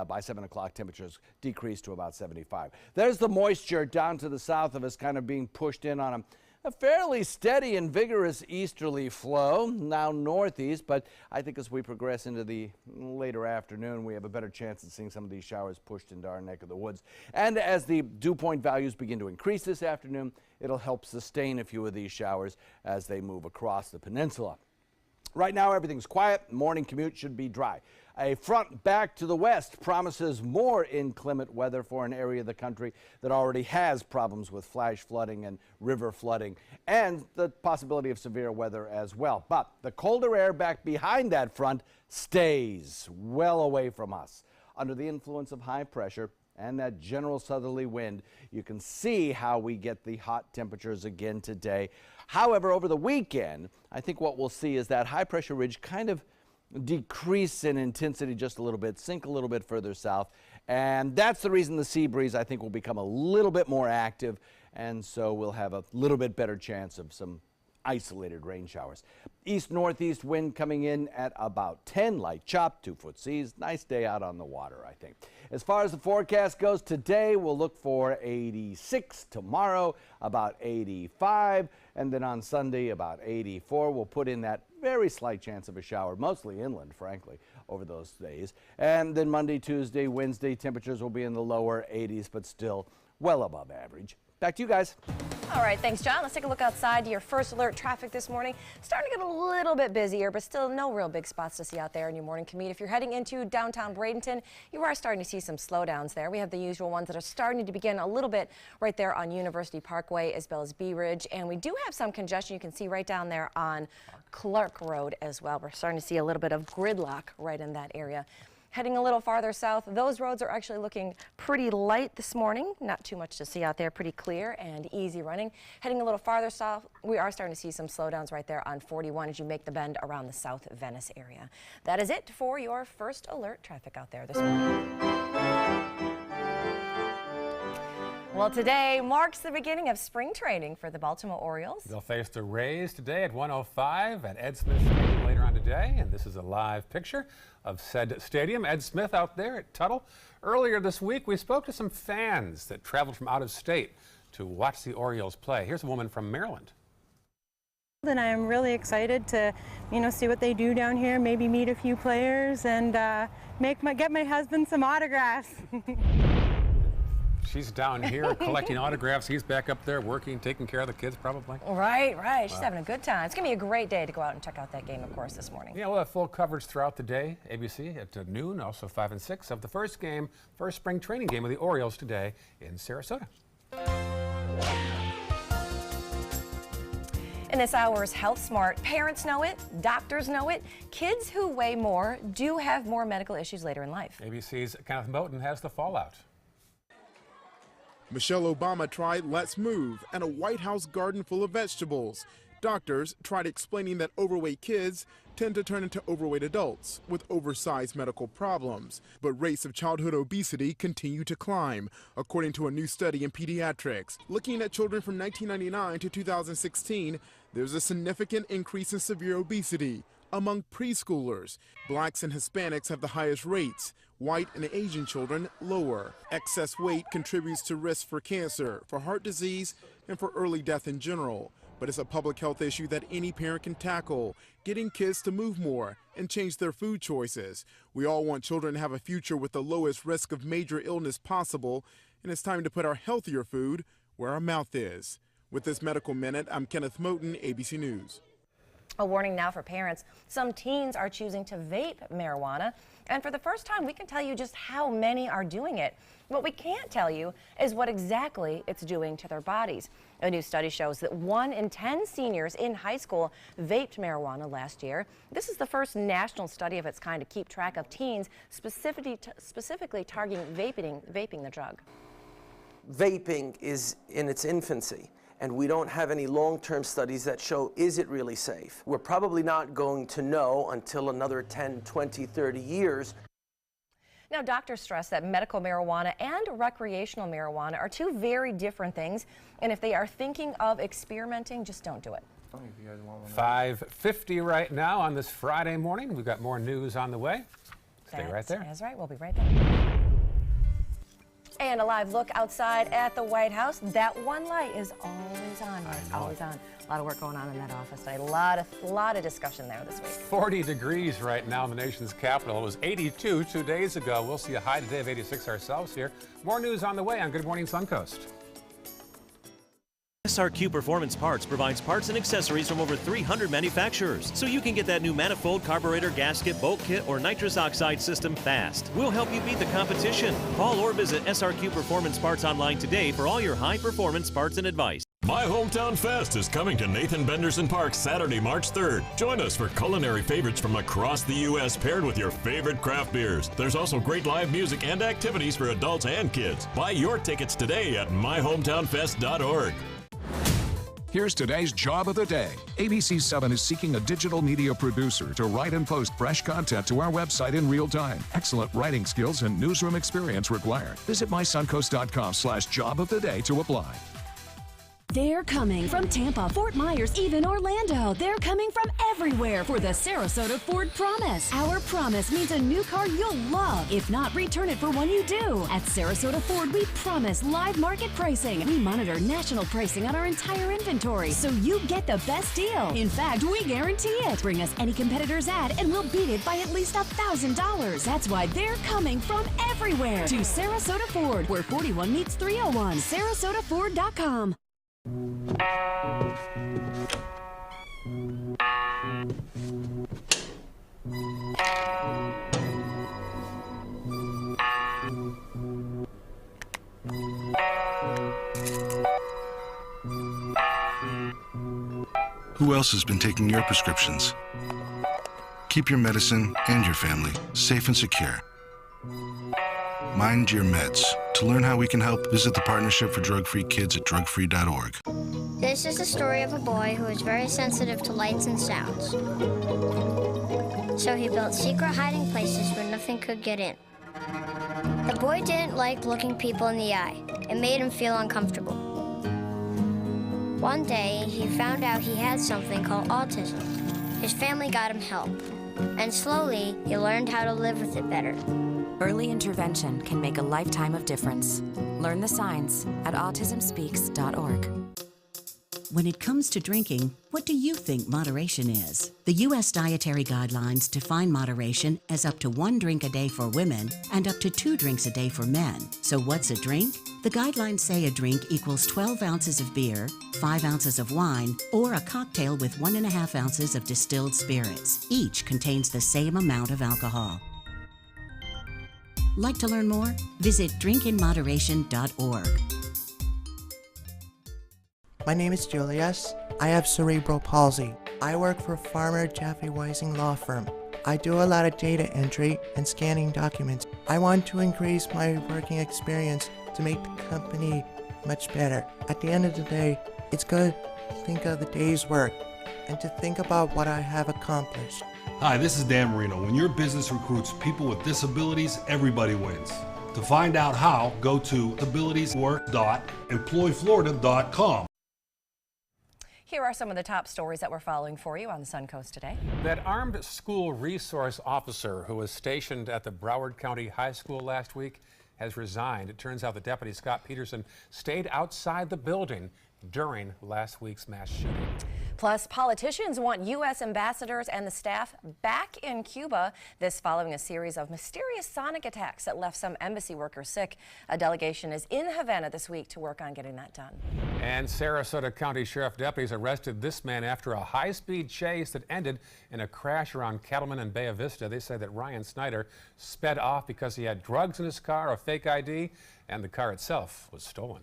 By 7 o'clock, temperatures decrease to about 75. There's the moisture down to the south of us kind of being pushed in on a fairly steady and vigorous easterly flow, now northeast, but I think as we progress into the later afternoon, we have a better chance of seeing some of these showers pushed into our neck of the woods. And as the dew point values begin to increase this afternoon, it'll help sustain a few of these showers as they move across the peninsula. Right now, everything's quiet. Morning commute should be dry. A front back to the west promises more inclement weather for an area of the country that already has problems with flash flooding and river flooding, and the possibility of severe weather as well. But the colder air back behind that front stays well away from us. Under the influence of high pressure and that general southerly wind, you can see how we get the hot temperatures again today. However, over the weekend, I think what we'll see is that high pressure ridge kind of decrease in intensity just a little bit, sink a little bit further south, and that's the reason the sea breeze, I think, will become a little bit more active, and so we'll have a little bit better chance of some isolated rain showers. East-northeast wind coming in at about 10, light chop, 2-foot seas. Nice day out on the water, I think. As far as the forecast goes, today we'll look for 86, tomorrow about 85, and then on Sunday about 84. We'll put in that very slight chance of a shower, mostly inland, frankly, over those days. And then Monday, Tuesday, Wednesday, temperatures will be in the lower 80s, but still well above average. Back to you guys. All right, thanks, John. Let's take a look outside to your first alert traffic this morning. Starting to get a little bit busier, but still no real big spots to see out there in your morning commute. If you're heading into downtown Bradenton, you are starting to see some slowdowns there. We have the usual ones that are starting to begin a little bit right there on University Parkway as well as Bee Ridge. And we do have some congestion you can see right down there on Clark Road as well. We're starting to see a little bit of gridlock right in that area. Heading a little farther south, those roads are actually looking pretty light this morning. Not too much to see out there, pretty clear and easy running. Heading a little farther south, we are starting to see some slowdowns right there on 41 as you make the bend around the South Venice area. That is it for your first alert traffic out there this morning. Well, today marks the beginning of spring training for the Baltimore Orioles. They'll face the Rays today at 1:05 at Ed Smith Stadium later on today, and this is a live picture of said stadium. Ed Smith out there at Tuttle. Earlier this week, we spoke to some fans that traveled from out of state to watch the Orioles play. Here's a woman from Maryland. And I'm really excited to, see what they do down here, maybe meet a few players and get my husband some autographs. She's down here collecting autographs. He's back up there working, taking care of the kids probably. Right, right. She's having a good time. It's going to be a great day to go out and check out that game, of course, this morning. Yeah, we'll have full coverage throughout the day. ABC at noon, also 5 and 6 of the first spring training game of the Orioles today in Sarasota. In this hour's Health Smart, parents know it, doctors know it. Kids who weigh more do have more medical issues later in life. ABC's Kenneth Moten has the fallout. Michelle Obama tried Let's Move and a White House garden full of vegetables. Doctors tried explaining that overweight kids tend to turn into overweight adults with oversized medical problems. But rates of childhood obesity continue to climb, according to a new study in pediatrics. Looking at children from 1999 to 2016, there's a significant increase in severe obesity among preschoolers. Blacks and Hispanics have the highest rates. White and Asian children lower. Excess weight contributes to risk for cancer, for heart disease, and for early death in general. but it's a public health issue that any parent can tackle, getting kids to move more and change their food choices. We all want children to have a future with the lowest risk of major illness possible, and it's time to put our healthier food where our mouth is. With this Medical Minute, I'm Kenneth Moten, ABC News. A warning now for parents. Some teens are choosing to vape marijuana, and for the first time, we can tell you just how many are doing it. What we can't tell you is what exactly it's doing to their bodies. A new study shows that 1 in 10 seniors in high school vaped marijuana last year. This is the first national study of its kind to keep track of teens, specifically targeting vaping the drug. Vaping is in its infancy, and we don't have any long-term studies that show, is it really safe? We're probably not going to know until another 10, 20, 30 years. Now, doctors stress that medical marijuana and recreational marijuana are two very different things, and if they are thinking of experimenting, just don't do it. 5:50 right now on this Friday morning. We've got more news on the way. Stay right there. That's right. We'll be right there. And a live look outside at the White House. That one light is always on. It's always on. A lot of work going on in that office today. A lot of discussion there this week. 40 degrees right now in the nation's capital. It was 82 2 days ago. We'll see a high today of 86 ourselves here. More news on the way on Good Morning Suncoast. SRQ Performance Parts provides parts and accessories from over 300 manufacturers, so you can get that new manifold, carburetor, gasket, bolt kit, or nitrous oxide system fast. We'll help you beat the competition. Call or visit SRQ Performance Parts online today for all your high-performance parts and advice. My Hometown Fest is coming to Nathan Benderson Park Saturday, March 3rd. Join us for culinary favorites from across the U.S. paired with your favorite craft beers. There's also great live music and activities for adults and kids. Buy your tickets today at myhometownfest.org. Here's today's job of the day. ABC 7 is seeking a digital media producer to write and post fresh content to our website in real time. Excellent writing skills and newsroom experience required. Visit mysuncoast.com/job of the day to apply. They're coming from Tampa, Fort Myers, even Orlando. They're coming from everywhere for the Sarasota Ford Promise. Our promise means a new car you'll love. If not, return it for one you do. At Sarasota Ford, we promise live market pricing. We monitor national pricing on our entire inventory, so you get the best deal. In fact, we guarantee it. Bring us any competitor's ad, and we'll beat it by at least $1,000. That's why they're coming from everywhere to Sarasota Ford, where 41 meets 301. SarasotaFord.com. Who else has been taking your prescriptions? Keep your medicine and your family safe and secure. Mind Your Meds. To learn how we can help, visit the Partnership for Drug-Free Kids at drugfree.org. This is the story of a boy who was very sensitive to lights and sounds. So he built secret hiding places where nothing could get in. The boy didn't like looking people in the eye. It made him feel uncomfortable. One day, he found out he had something called autism. His family got him help, and slowly, he learned how to live with it better. Early intervention can make a lifetime of difference. Learn the signs at autismspeaks.org. When it comes to drinking, what do you think moderation is? The U.S. Dietary Guidelines define moderation as up to 1 drink a day for women and up to 2 drinks a day for men. So what's a drink? The guidelines say a drink equals 12 ounces of beer, 5 ounces of wine, or a cocktail with 1.5 ounces of distilled spirits. Each contains the same amount of alcohol. Like to learn more? Visit drinkinmoderation.org. My name is Julius. I have cerebral palsy. I work for Farmer Jeffy Weising Law Firm. I do a lot of data entry and scanning documents. I want to increase my working experience to make the company much better. At the end of the day, it's good to think of the day's work and to think about what I have accomplished. Hi, this is Dan Marino. When your business recruits people with disabilities, everybody wins. To find out how, go to abilitieswork.employflorida.com. Here are some of the top stories that we're following for you on the Suncoast today. That armed school resource officer who was stationed at the Broward County High School last week has resigned. It turns out that Deputy Scott Peterson stayed outside the building during last week's mass shooting. Plus, politicians want U.S. ambassadors and the staff back in Cuba. This following a series of mysterious sonic attacks that left some embassy workers sick. A delegation is in Havana this week to work on getting that done. And Sarasota County Sheriff deputies arrested this man after a high-speed chase that ended in a crash around Cattleman and Bay Vista. They say that Ryan Snyder sped off because he had drugs in his car, a fake ID, and the car itself was stolen.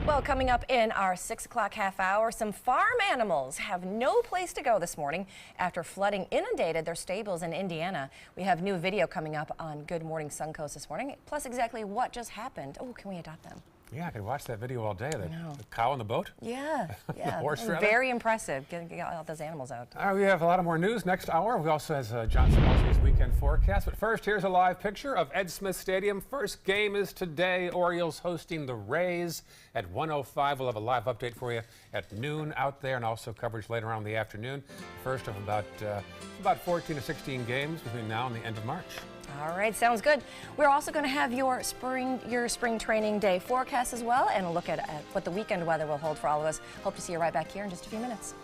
Well, coming up in our 6 o'clock half hour, some farm animals have no place to go this morning after flooding inundated their stables in Indiana. We have new video coming up on Good Morning Suncoast this morning, plus exactly what just happened. Oh, can we adopt them? Yeah, I could watch that video all day. The cow on the boat? Yeah, yeah. The horse rather? Very impressive, getting all those animals out. All right, we have a lot of more news next hour. We also have John Smolsky's weekend forecast. But first, here's a live picture of Ed Smith Stadium. First game is today. Orioles hosting the Rays at 1:05. We'll have a live update for you at noon out there, and also coverage later on in the afternoon. First of about 14 to 16 games between now and the end of March. All right, sounds good. We're also going to have your spring training day forecast as well, and a look at what the weekend weather will hold for all of us. Hope to see you right back here in just a few minutes.